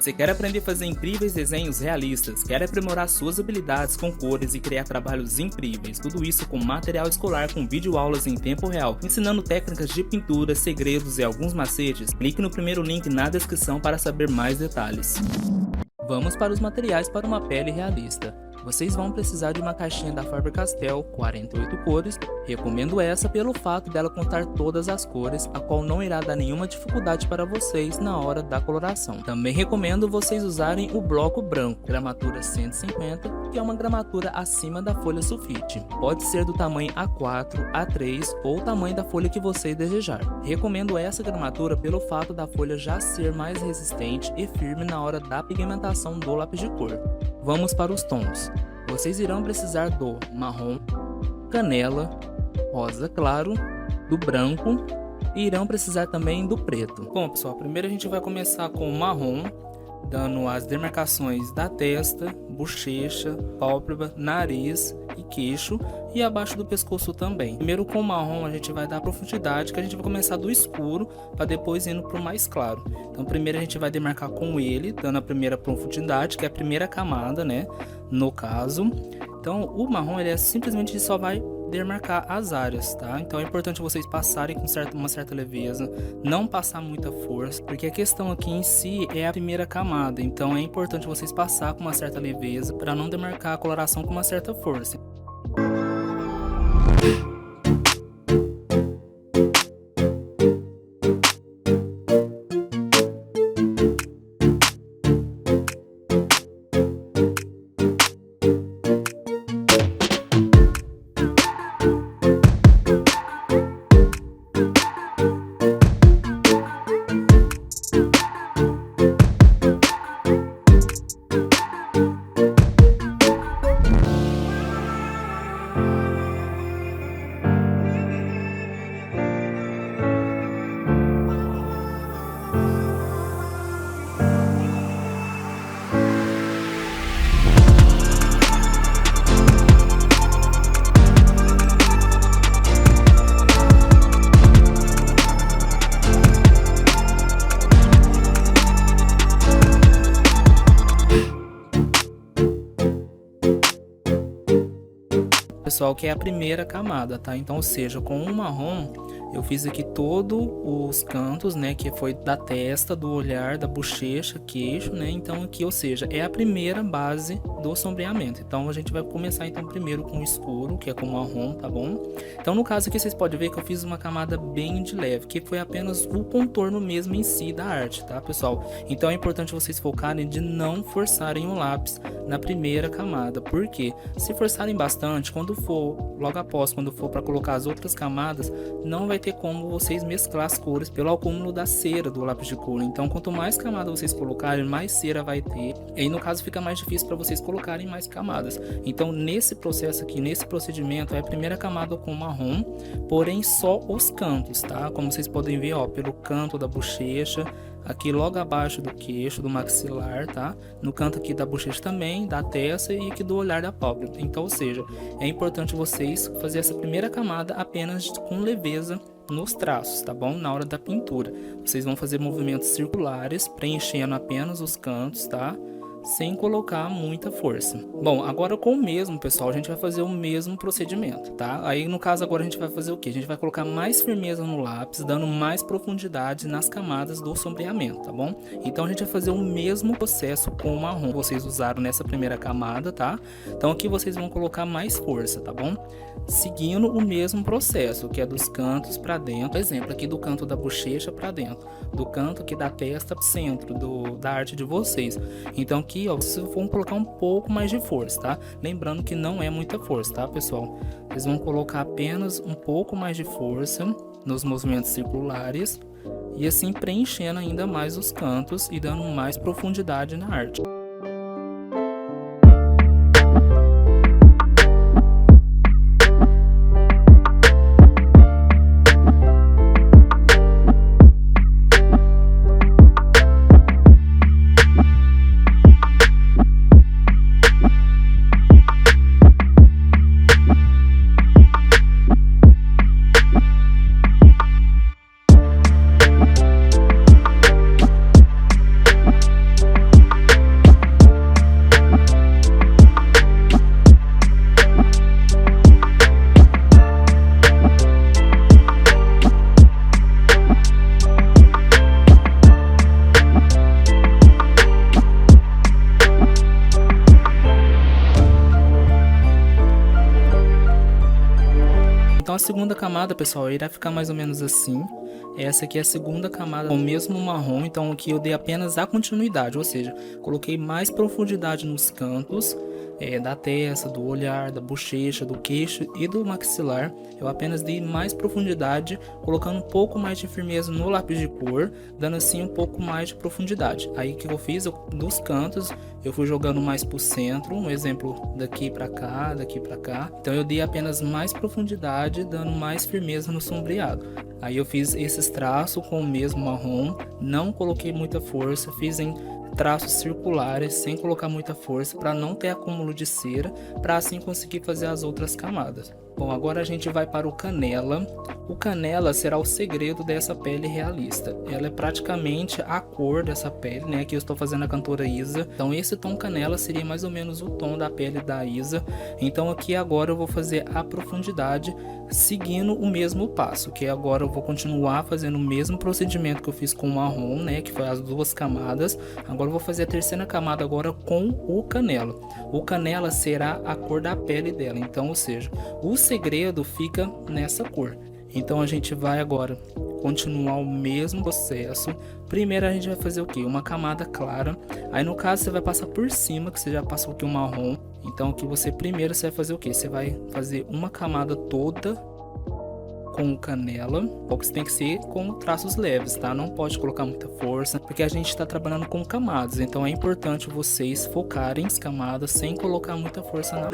Você quer aprender a fazer incríveis desenhos realistas, quer aprimorar suas habilidades com cores e criar trabalhos incríveis, tudo isso com material escolar com videoaulas em tempo real, ensinando técnicas de pintura, segredos e alguns macetes? Clique no primeiro link na descrição para saber mais detalhes. Vamos para os materiais para uma pele realista. Vocês vão precisar de uma caixinha da Faber-Castell, 48 cores. Recomendo essa pelo fato dela contar todas as cores, a qual não irá dar nenhuma dificuldade para vocês na hora da coloração. Também recomendo vocês usarem o bloco branco, gramatura 150, que é uma gramatura acima da folha sulfite. Pode ser do tamanho A4, A3 ou o tamanho da folha que você desejar. Recomendo essa gramatura pelo fato da folha já ser mais resistente e firme na hora da pigmentação do lápis de cor. Vamos para os tons. Vocês irão precisar do marrom, canela, rosa claro, do branco e irão precisar também do preto. Bom pessoal, primeiro a gente vai começar com o marrom, dando as demarcações da testa, bochecha, pálpebra, nariz e queixo e abaixo do pescoço também. Primeiro com o marrom a gente vai dar profundidade, que a gente vai começar do escuro para depois indo para o mais claro. Então primeiro a gente vai demarcar com ele, dando a primeira profundidade, que é a primeira camada, né, no caso. Então o marrom ele simplesmente só vai demarcar as áreas, tá? Então é importante vocês passarem com uma certa leveza, não passar muita força, porque a questão aqui em si é a primeira camada, então é importante vocês passar com uma certa leveza para não demarcar a coloração com uma certa força. Pessoal, que é a primeira camada, tá? Então, ou seja, com o marrom eu fiz aqui todos os cantos, né, que foi da testa, do olhar, da bochecha, queixo, né? Então aqui, ou seja, é a primeira base do sombreamento. Então a gente vai começar então primeiro com o escuro, que é com o marrom, tá bom? Então no caso aqui vocês podem ver que eu fiz uma camada bem de leve, que foi apenas o contorno mesmo em si da arte, tá, pessoal? Então é importante vocês focarem de não forçarem o lápis na primeira camada, porque se forçarem bastante, quando for logo após, quando for para colocar as outras camadas, não vai ter como vocês mesclar as cores pelo acúmulo da cera do lápis de cor. Então quanto mais camada vocês colocarem, mais cera vai ter, e aí no caso fica mais difícil para vocês colocarem mais camadas. Então nesse processo aqui, nesse procedimento, é a primeira camada com marrom, porém só os cantos, tá? Como vocês podem ver, ó, pelo canto da bochecha, aqui logo abaixo do queixo, do maxilar, tá? No canto aqui da bochecha também, da testa e aqui do olhar da pálpebra. Então, ou seja, é importante vocês fazer essa primeira camada apenas com leveza nos traços, tá bom? Na hora da pintura, vocês vão fazer movimentos circulares, preenchendo apenas os cantos, tá? Sem colocar muita força. Bom, agora com o mesmo, pessoal, a gente vai fazer o mesmo procedimento, tá? Aí no caso agora a gente vai fazer o que? A gente vai colocar mais firmeza no lápis, dando mais profundidade nas camadas do sombreamento, tá bom? Então a gente vai fazer o mesmo processo com o marrom. Vocês usaram nessa primeira camada, tá? Então aqui vocês vão colocar mais força, tá bom? Seguindo o mesmo processo, que é dos cantos para dentro. Por exemplo, aqui do canto da bochecha para dentro, do canto aqui da testa pro centro da arte de vocês. Então aqui, ó, vocês vão colocar um pouco mais de força, tá? Lembrando que não é muita força, tá, pessoal? Vocês vão colocar apenas um pouco mais de força nos movimentos circulares e assim preenchendo ainda mais os cantos e dando mais profundidade na arte. segunda camada, pessoal, irá ficar mais ou menos assim. Essa aqui é a segunda camada com o mesmo marrom, então aqui eu dei apenas a continuidade, ou seja, coloquei mais profundidade nos cantos da testa, do olhar, da bochecha, do queixo e do maxilar. Eu apenas dei mais profundidade, colocando um pouco mais de firmeza no lápis de cor, dando assim um pouco mais de profundidade. Aí o que eu fiz, dos cantos, eu fui jogando mais para o centro, um exemplo daqui para cá, daqui para cá. Então eu dei apenas mais profundidade, dando mais firmeza no sombreado. Aí eu fiz esses traços com o mesmo marrom, não coloquei muita força, fiz em traços circulares sem colocar muita força para não ter acúmulo de cera, para assim conseguir fazer as outras camadas. Bom, agora a gente vai para o canela. O canela será o segredo dessa pele realista. Ela é praticamente a cor dessa pele, né? Aqui eu estou fazendo a cantora Isa. Então esse tom canela seria mais ou menos o tom da pele da Isa. Então aqui agora eu vou fazer a profundidade seguindo o mesmo passo, que agora eu vou continuar fazendo o mesmo procedimento que eu fiz com o marrom, né? Que foi as duas camadas. Agora eu vou fazer a terceira camada agora com o canela. O canela será a cor da pele dela. Então, ou seja, o segredo fica nessa cor. Então a gente vai agora continuar o mesmo processo. Primeiro a gente vai fazer o que? Uma camada clara. Aí no caso você vai passar por cima, que você já passou aqui o marrom. Então aqui você primeiro você vai fazer o que? Você vai fazer uma camada toda com canela, só que tem que ser com traços leves, tá? Não pode colocar muita força, porque a gente está trabalhando com camadas. Então é importante vocês focarem as camadas sem colocar muita força na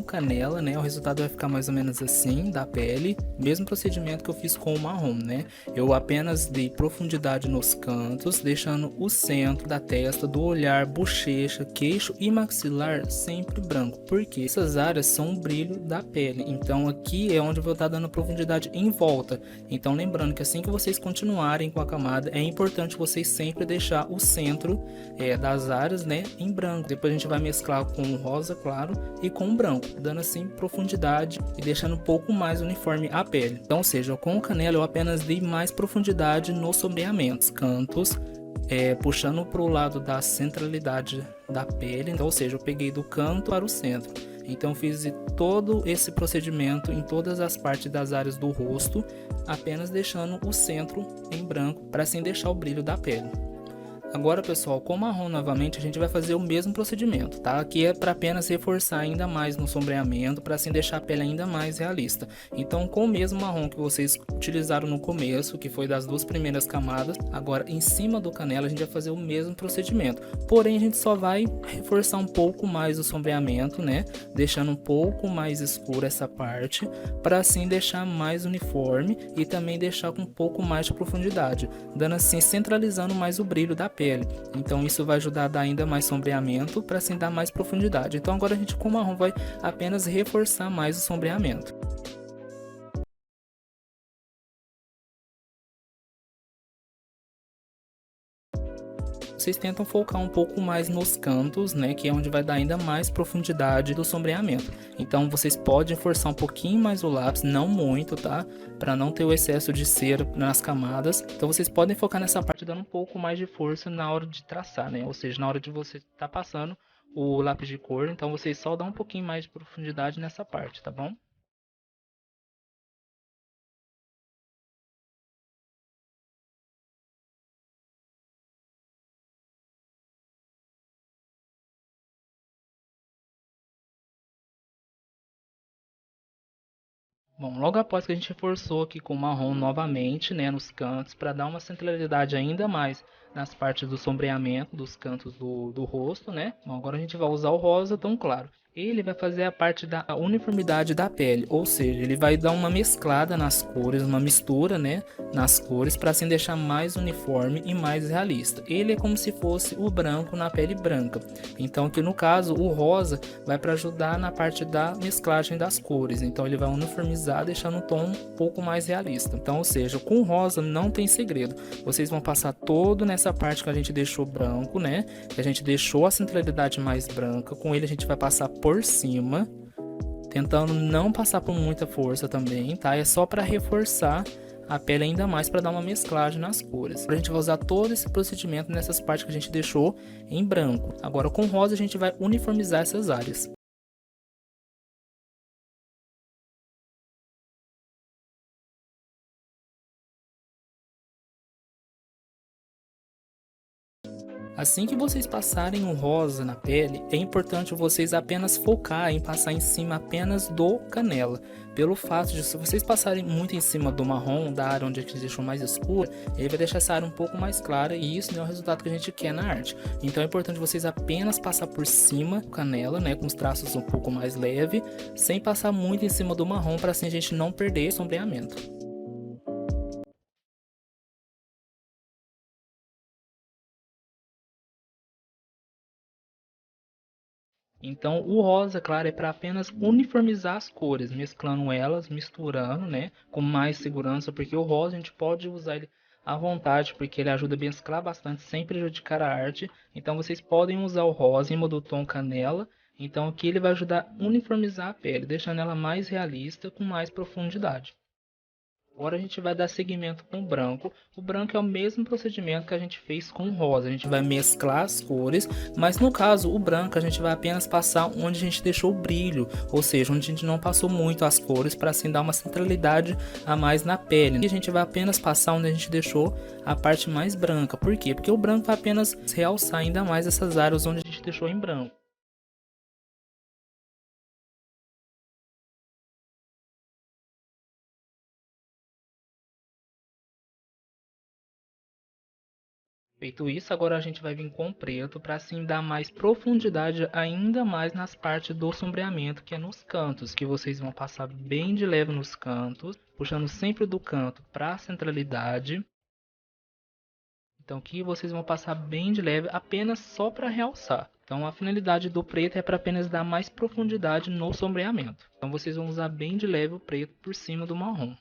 canela, né? O resultado vai ficar mais ou menos assim da pele, mesmo procedimento que eu fiz com o marrom, né? Eu apenas dei profundidade nos cantos, deixando o centro da testa, do olhar, bochecha, queixo e maxilar sempre branco, porque essas áreas são o brilho da pele. Então aqui é onde eu vou estar dando profundidade em volta. Então lembrando que assim que vocês continuarem com a camada, é importante vocês sempre deixar o centro das áreas, né, em branco. Depois a gente vai mesclar com o rosa claro e com o branco, dando assim profundidade e deixando um pouco mais uniforme a pele. Então, ou seja, com o canela eu apenas dei mais profundidade nos sombreamentos, cantos, puxando para o lado da centralidade da pele. Então, ou seja, eu peguei do canto para o centro. Então fiz todo esse procedimento em todas as partes das áreas do rosto, apenas deixando o centro em branco para assim deixar o brilho da pele. Agora, pessoal, com o marrom novamente a gente vai fazer o mesmo procedimento, tá? Aqui é para apenas reforçar ainda mais no sombreamento, para assim deixar a pele ainda mais realista. Então, com o mesmo marrom que vocês utilizaram no começo, que foi das duas primeiras camadas, agora em cima do canela a gente vai fazer o mesmo procedimento. Porém, a gente só vai reforçar um pouco mais o sombreamento, né? Deixando um pouco mais escuro essa parte, para assim deixar mais uniforme e também deixar com um pouco mais de profundidade, dando assim, centralizando mais o brilho da pele. Então isso vai ajudar a dar ainda mais sombreamento para assim dar mais profundidade. Então agora a gente com o marrom vai apenas reforçar mais o sombreamento. Vocês tentam focar um pouco mais nos cantos, né, que é onde vai dar ainda mais profundidade do sombreamento. Então vocês podem forçar um pouquinho mais o lápis, não muito, tá? Para não ter o excesso de cera nas camadas. Então vocês podem focar nessa parte dando um pouco mais de força na hora de traçar, né? Ou seja, na hora de você estar passando o lápis de cor, então vocês só dão um pouquinho mais de profundidade nessa parte, tá bom? Bom, logo após que a gente reforçou aqui com o marrom novamente, né, nos cantos, para dar uma centralidade ainda mais nas partes do sombreamento dos cantos do rosto, né? Bom, agora a gente vai usar o rosa tão claro. Ele vai fazer a parte da uniformidade da pele, ou seja, ele vai dar uma mesclada nas cores, uma mistura, né, nas cores, para assim deixar mais uniforme e mais realista. Ele é como se fosse o branco na pele branca. Então, que no caso, o rosa vai para ajudar na parte da mesclagem das cores. Então, ele vai uniformizar, deixando um tom um pouco mais realista. Então, ou seja, com o rosa não tem segredo. Vocês vão passar todo nessa parte que a gente deixou branco, né? Que a gente deixou a centralidade mais branca. Com ele a gente vai passar por cima, tentando não passar por muita força também, tá? É só para reforçar a pele ainda mais, para dar uma mesclagem nas cores. A gente vai usar todo esse procedimento nessas partes que a gente deixou em branco. Agora com rosa a gente vai uniformizar essas áreas. Assim que vocês passarem o rosa na pele, é importante vocês apenas focar em passar em cima apenas do canela. Pelo fato de, se vocês passarem muito em cima do marrom, da área onde a gente deixou mais escura, ele vai deixar essa área um pouco mais clara e isso não é o resultado que a gente quer na arte. Então é importante vocês apenas passar por cima do canela, né, com os traços um pouco mais leve, sem passar muito em cima do marrom, para assim a gente não perder o sombreamento. Então, o rosa, claro, é para apenas uniformizar as cores, mesclando elas, misturando, né, com mais segurança, porque o rosa a gente pode usar ele à vontade, porque ele ajuda a mesclar bastante, sem prejudicar a arte. Então, vocês podem usar o rosa em cima do tom canela. Então, aqui ele vai ajudar a uniformizar a pele, deixando ela mais realista, com mais profundidade. Agora a gente vai dar seguimento com o branco. O branco é o mesmo procedimento que a gente fez com o rosa. A gente vai mesclar as cores, mas no caso o branco a gente vai apenas passar onde a gente deixou o brilho, ou seja, onde a gente não passou muito as cores, para assim dar uma centralidade a mais na pele. E a gente vai apenas passar onde a gente deixou a parte mais branca. Por quê? Porque o branco vai apenas realçar ainda mais essas áreas onde a gente deixou em branco. Feito isso, agora a gente vai vir com o preto para assim dar mais profundidade ainda mais nas partes do sombreamento, que é nos cantos, que vocês vão passar bem de leve nos cantos, puxando sempre do canto para a centralidade. Então aqui vocês vão passar bem de leve, apenas só para realçar. Então a finalidade do preto é para apenas dar mais profundidade no sombreamento. Então vocês vão usar bem de leve o preto por cima do marrom.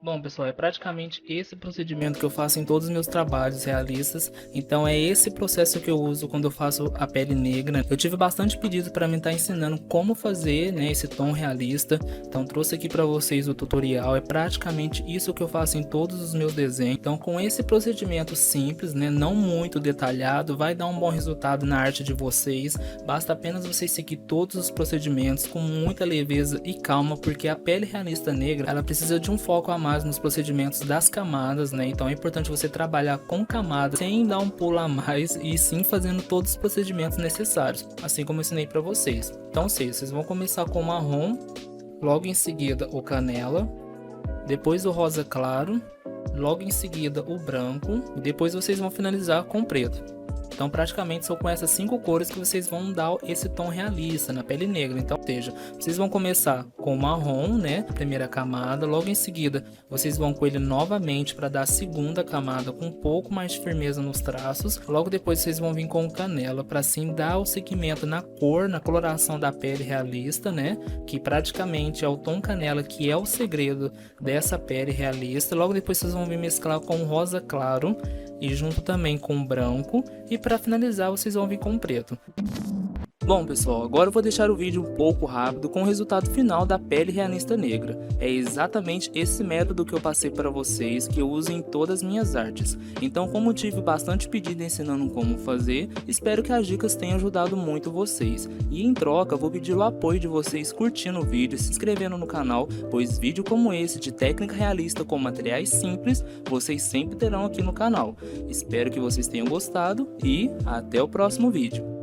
Bom, pessoal, é praticamente esse procedimento que eu faço em todos os meus trabalhos realistas. Então é esse processo que eu uso quando eu faço a pele negra. Eu tive bastante pedido para mim estar ensinando como fazer, né, esse tom realista. Então trouxe aqui para vocês o tutorial. É praticamente isso que eu faço em todos os meus desenhos. Então com esse procedimento simples, né, não muito detalhado, vai dar um bom resultado na arte de vocês. Basta apenas vocês seguir todos os procedimentos com muita leveza e calma, porque a pele realista negra, ela precisa de um foco a mais nos procedimentos das camadas, né? Então é importante você trabalhar com camadas sem dar um pulo a mais e sim fazendo todos os procedimentos necessários, assim como eu ensinei para vocês. Então, vocês vão começar com o marrom, logo em seguida o canela, depois o rosa claro, logo em seguida o branco e depois vocês vão finalizar com o preto. Então praticamente são com essas 5 cores que vocês vão dar esse tom realista na pele negra. Então, ou seja, vocês vão começar com o marrom, né, primeira camada, logo em seguida vocês vão com ele novamente para dar a segunda camada com um pouco mais de firmeza nos traços. Logo depois vocês vão vir com o canela para assim dar o segmento na cor, na coloração da pele realista, né, que praticamente é o tom canela que é o segredo dessa pele realista. Logo depois vocês vão vir mesclar com o rosa claro e junto também com o branco, e para finalizar vocês vão vir com o preto. Bom pessoal, agora eu vou deixar o vídeo um pouco rápido com o resultado final da pele realista negra. É exatamente esse método que eu passei para vocês, que eu uso em todas as minhas artes. Então, como tive bastante pedido ensinando como fazer, espero que as dicas tenham ajudado muito vocês. E em troca, vou pedir o apoio de vocês curtindo o vídeo, se inscrevendo no canal, pois vídeo como esse de técnica realista com materiais simples, vocês sempre terão aqui no canal. Espero que vocês tenham gostado e até o próximo vídeo.